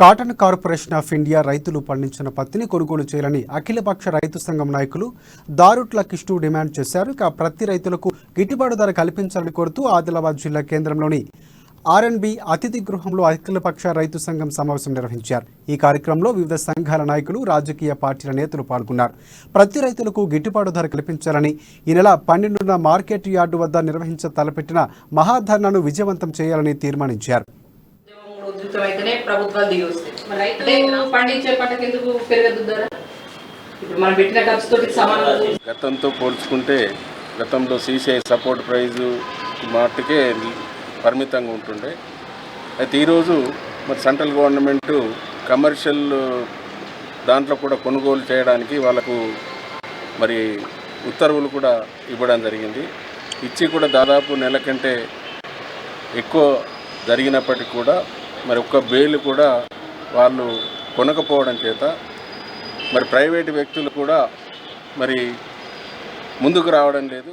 Cotton corporation of India రైతులు పండించిన పత్తిని కొనుగోలు చేయాలని అఖిలపక్ష రైతు సంఘం నాయకులు దారుట్ల కిష్టు డిమాండ్ చేశారు. ఇక ప్రతి రైతులకు గిట్టుబాటు ధర కల్పించాలని కోరుతూ ఆదిలాబాద్ జిల్లా కేంద్రంలోని ఆర్ఎన్బి అతిథి గృహంలో అఖిలపక్ష రైతు సంఘం సమావేశం నిర్వహించారు. ఈ కార్యక్రమంలో వివిధ సంఘాల నాయకులు, రాజకీయ పార్టీల నేతలు పాల్గొన్నారు. ప్రతి రైతులకు గిట్టుబాటు ధర కల్పించాలని ఈ నెల 12న మార్కెట్ యార్డు వద్ద నిర్వహించ తలపెట్టిన మహాధర్నాను విజయవంతం చేయాలని తీర్మానించారు. ప్రభుత్వాలు దిగి వస్తాయి. పండించే పంటకు ఎందుకు పెరగదు ధర? ఇప్పుడు మనం పెట్టిన ఖర్చుతోటి సమానం. గతంతో పోల్చుకుంటే గతంలో సీసీఐ సపోర్ట్ ప్రైజు మాటకే పరిమితంగా ఉంటుండే. అయితే ఈరోజు మరి సెంట్రల్ గవర్నమెంటు కమర్షియల్ దాంట్లో కూడా కొనుగోలు చేయడానికి వాళ్ళకు మరి ఉత్తర్వులు కూడా ఇవ్వడం జరిగింది. ఇచ్చి కూడా దాదాపు నెల కంటే ఎక్కువ జరిగినప్పటికీ కూడా మరి ఒక్క బేలు కూడా వాళ్ళు కొనకపోవడం చేత మరి ప్రైవేటు వ్యక్తులు కూడా మరి ముందుకు రావడం లేదు.